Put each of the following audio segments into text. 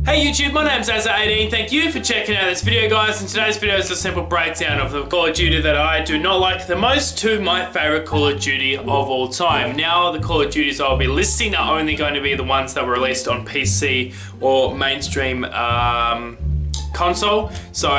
Hey YouTube, my name's AzzA18. Thank you for checking out this video, guys. And today's video is a simple breakdown of the Call of Duty that I do not like the most to my favorite Call of Duty of all time. Now, the Call of Duties I'll be listing are only going to be the ones that were released on PC or mainstream console. So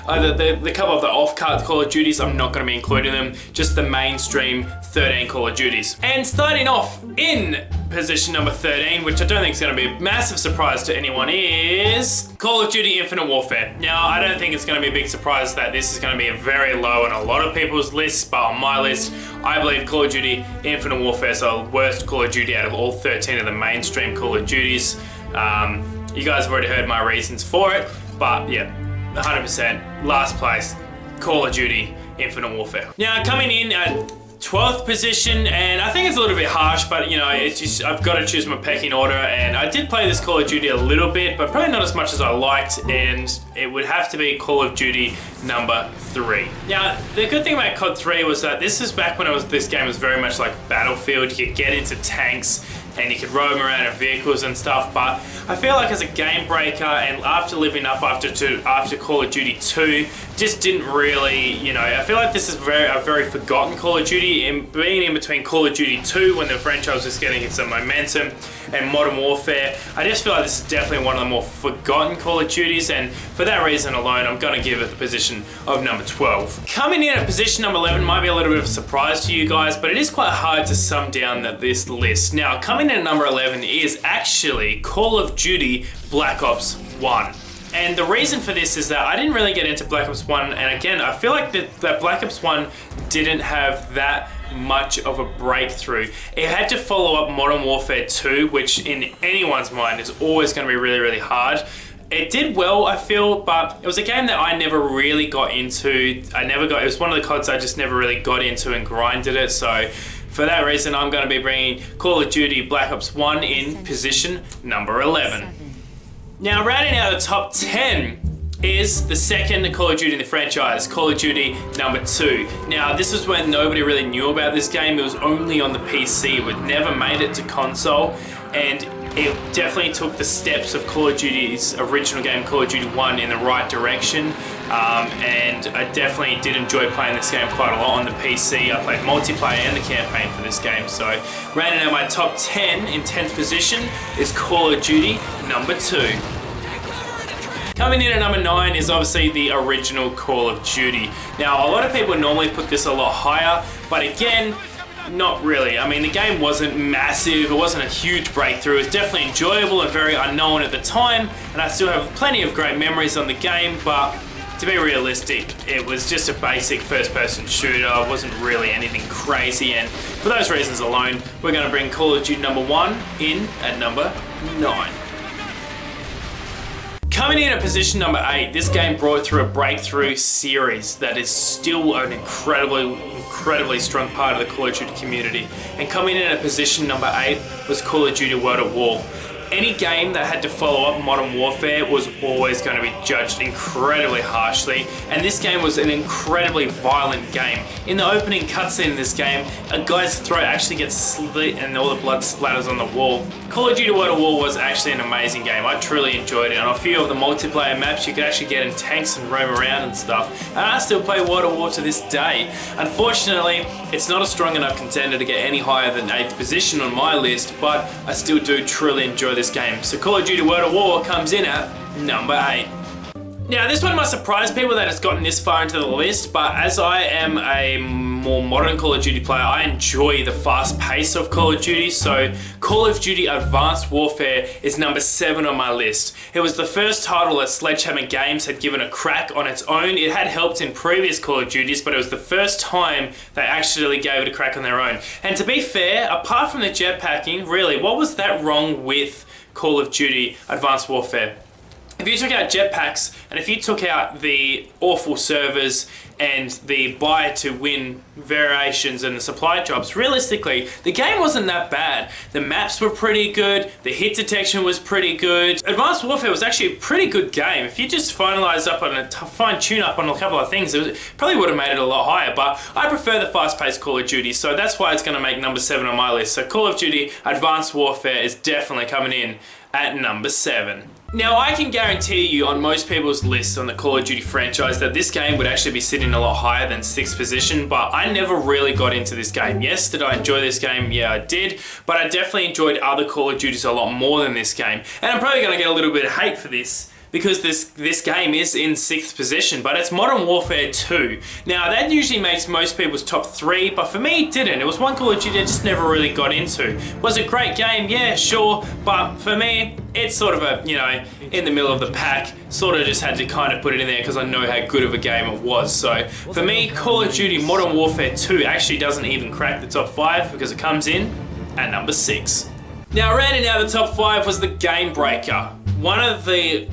the couple of the off-card Call of Duties, I'm not going to be including them, just the mainstream 13 Call of Duties. And starting off in position number 13, which I don't think is going to be a massive surprise to anyone, is Call of Duty Infinite Warfare. Now, I don't think it's going to be a big surprise that this is going to be very low on a lot of people's lists, but on my list, I believe Call of Duty Infinite Warfare is the worst Call of Duty out of all 13 of the mainstream Call of Duties. You guys have already heard my reasons for it, but yeah, 100% last place, Call of Duty Infinite Warfare. Now, coming in at 12th position, and I think it's a little bit harsh, but you know, it's just, I've got to choose my pecking order, and I did play this Call of Duty a little bit, but probably not as much as I liked, and it would have to be Call of Duty number 3. Now, the good thing about COD 3 was that this is back when this game was very much like Battlefield. You could get into tanks, and you could roam around in vehicles and stuff, but I feel like as a game breaker, and after living up after Call of Duty 2, just didn't really, you know, I feel like this is a very forgotten Call of Duty, and being in between Call of Duty 2 when the franchise was getting some momentum and Modern Warfare, I just feel like this is definitely one of the more forgotten Call of Duties, and for that reason alone, I'm going to give it the position of number 12. Coming in at position number 11 might be a little bit of a surprise to you guys, but it is quite hard to sum down this list. Now, coming in at number 11 is actually Call of Duty Black Ops 1. And the reason for this is that I didn't really get into Black Ops 1, and again, I feel like that Black Ops 1 didn't have that much of a breakthrough. It had to follow up Modern Warfare 2, which in anyone's mind is always going to be really, really hard. It did well, I feel, but it was a game that I never really got into. It was one of the CODs I just never really got into and grinded it, so for that reason, I'm going to be bringing Call of Duty Black Ops 1 in position number 11. Now, rounding out the top 10 is the second Call of Duty in the franchise, Call of Duty number 2. Now, this is when nobody really knew about this game. It was only on the PC. It never made it to console, and it definitely took the steps of Call of Duty's original game, Call of Duty 1, in the right direction. And I definitely did enjoy playing this game quite a lot on the PC. I played multiplayer and the campaign for this game. So, rounding out my top 10 in 10th position is Call of Duty number 2. Coming in at number 9 is obviously the original Call of Duty. Now, a lot of people normally put this a lot higher, but again, not really. I mean, the game wasn't massive, it wasn't a huge breakthrough. It was definitely enjoyable and very unknown at the time, and I still have plenty of great memories on the game, but to be realistic, it was just a basic first-person shooter. It wasn't really anything crazy, and for those reasons alone, we're going to bring Call of Duty number 1 in at number 9. Coming in at position number 8, this game brought through a breakthrough series that is still an incredibly strong part of the Call of Duty community. And coming in at position number 8 was Call of Duty World at War. Any game that had to follow up Modern Warfare was always going to be judged incredibly harshly, and this game was an incredibly violent game. In the opening cutscene in this game, a guy's throat actually gets slit and all the blood splatters on the wall. Call of Duty World at War was actually an amazing game. I truly enjoyed it. On a few of the multiplayer maps, you could actually get in tanks and roam around and stuff, and I still play World at War to this day. Unfortunately, it's not a strong enough contender to get any higher than 8th position on my list, but I still do truly enjoy this game. So Call of Duty World at War comes in at number 8. Now, this one might surprise people that it's gotten this far into the list, but as I am a more modern Call of Duty player, I enjoy the fast pace of Call of Duty, so Call of Duty Advanced Warfare is number 7 on my list. It was the first title that Sledgehammer Games had given a crack on its own. It had helped in previous Call of Duties, but it was the first time they actually gave it a crack on their own. And to be fair, apart from the jetpacking, really, what was that wrong with Call of Duty Advanced Warfare? If you took out jetpacks, and if you took out the awful servers and the buy to win variations and the supply drops, realistically, the game wasn't that bad. The maps were pretty good, the hit detection was pretty good. Advanced Warfare was actually a pretty good game. If you just finalize up on a fine tune up on a couple of things, it probably would have made it a lot higher, but I prefer the fast-paced Call of Duty, so that's why it's gonna make number 7 on my list. So Call of Duty Advanced Warfare is definitely coming in at number 7. Now, I can guarantee you on most people's lists on the Call of Duty franchise that this game would actually be sitting a lot higher than 6th position, but I never really got into this game. Yes, did I enjoy this game? Yeah, I did, but I definitely enjoyed other Call of Duties a lot more than this game. And I'm probably going to get a little bit of hate for this, because this game is in 6th position, but it's Modern Warfare 2. Now, that usually makes most people's top 3, but for me, it didn't. It was one Call of Duty I just never really got into. Was it a great game? Yeah, sure, but for me, it's sort of a, you know, in the middle of the pack. Sort of just had to kind of put it in there because I know how good of a game it was. So, for me, Call of Duty Modern Warfare 2 actually doesn't even crack the top 5 because it comes in at number 6. Now, rounding out the top 5 was the Game Breaker. One of the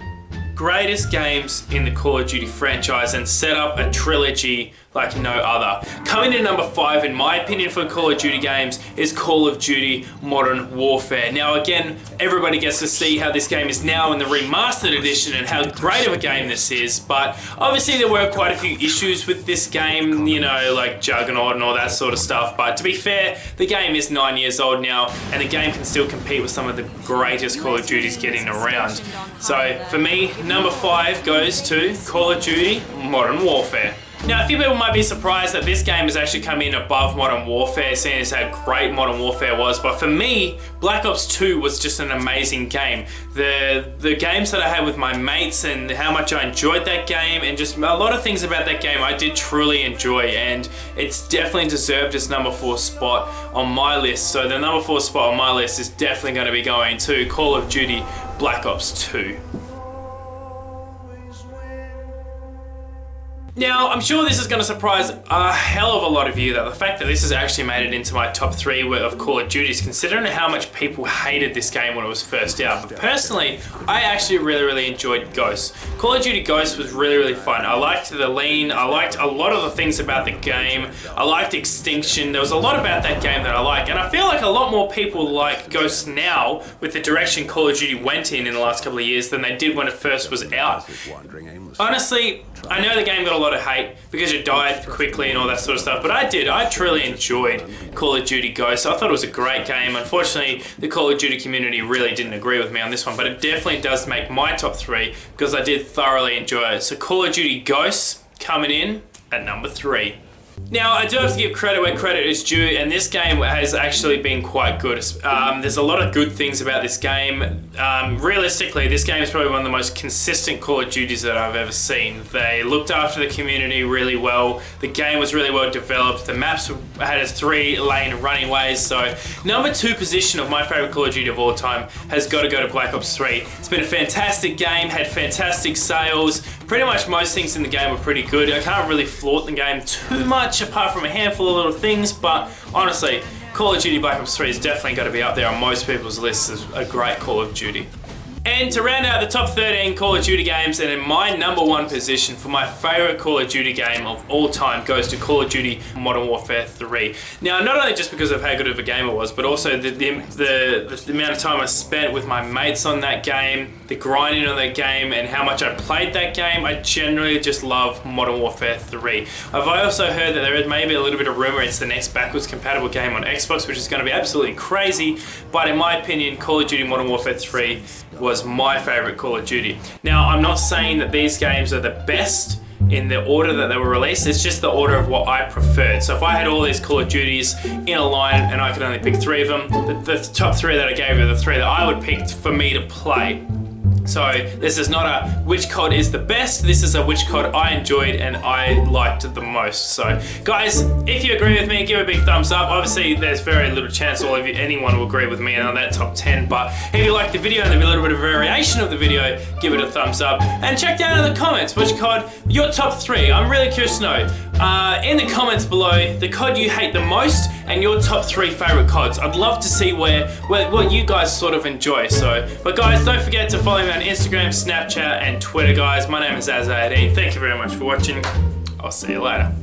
greatest games in the Call of Duty franchise and set up a trilogy like no other. Coming in number 5, in my opinion, for Call of Duty games is Call of Duty Modern Warfare. Now again, everybody gets to see how this game is now in the remastered edition and how great of a game this is, but obviously there were quite a few issues with this game, you know, like Juggernaut and all that sort of stuff, but to be fair, the game is 9 years old now and the game can still compete with some of the greatest Call of Duties getting around. So for me, number 5 goes to Call of Duty Modern Warfare. Now, a few people might be surprised that this game has actually come in above Modern Warfare, seeing as how great Modern Warfare was, but for me, Black Ops 2 was just an amazing game. The games that I had with my mates and how much I enjoyed that game and just a lot of things about that game I did truly enjoy, and it's definitely deserved its number 4 spot on my list. So the number 4 spot on my list is definitely going to be going to Call of Duty Black Ops 2. Now, I'm sure this is going to surprise a hell of a lot of you that the fact that this has actually made it into my top 3 of Call of Duties, considering how much people hated this game when it was first out. But personally, I actually really enjoyed Ghosts. Call of Duty Ghosts was really fun. I liked the lean, I liked a lot of the things about the game, I liked Extinction. There was a lot about that game that I like, and I feel like a lot more people like Ghosts now with the direction Call of Duty went in the last couple of years than they did when it first was out. Honestly, I know the game got a lot of hate because it died quickly and all that sort of stuff, but I truly enjoyed Call of Duty Ghosts. I thought it was a great game. Unfortunately, the Call of Duty community really didn't agree with me on this one, but it definitely does make my top 3 because I did thoroughly enjoy it. So Call of Duty Ghosts coming in at number 3. Now, I do have to give credit where credit is due, and this game has actually been quite good. There's a lot of good things about this game. Realistically, this game is probably one of the most consistent Call of Duties that I've ever seen. They looked after the community really well. The game was really well developed. The maps had its 3-lane running ways. So, number 2 position of my favorite Call of Duty of all time has got to go to Black Ops 3. It's been a fantastic game, had fantastic sales. Pretty much most things in the game were pretty good. I can't really flaunt the game too much apart from a handful of little things, but honestly, Call of Duty Black Ops 3 is definitely going to be up there on most people's lists as a great Call of Duty. And to round out the top 13 Call of Duty games, and in my number 1 position for my favorite Call of Duty game of all time goes to Call of Duty Modern Warfare 3. Now, not only just because of how good of a game it was, but also the amount of time I spent with my mates on that game, the grinding on that game, and how much I played that game. I generally just love Modern Warfare 3. I've also heard that there is maybe a little bit of rumor it's the next backwards compatible game on Xbox, which is going to be absolutely crazy, but in my opinion, Call of Duty Modern Warfare 3 was my favorite Call of Duty. Now, I'm not saying that these games are the best in the order that they were released, it's just the order of what I preferred. So if I had all these Call of Duties in a line and I could only pick 3 of them, the top 3 that I gave are the 3 that I would pick for me to play. So this is not a which COD is the best, this is a which COD I enjoyed and I liked the most. So guys, if you agree with me, give a big thumbs up. Obviously there's very little chance anyone will agree with me on that top 10, but if you like the video and there's a little bit of variation of the video, give it a thumbs up. And check down in the comments which COD, your top 3, I'm really curious to know. In the comments below, the COD you hate the most and your top 3 favorite CODs. I'd love to see what you guys sort of enjoy. But guys, don't forget to follow me on Instagram, Snapchat, and Twitter, guys. My name is AzzA. Thank you very much for watching. I'll see you later.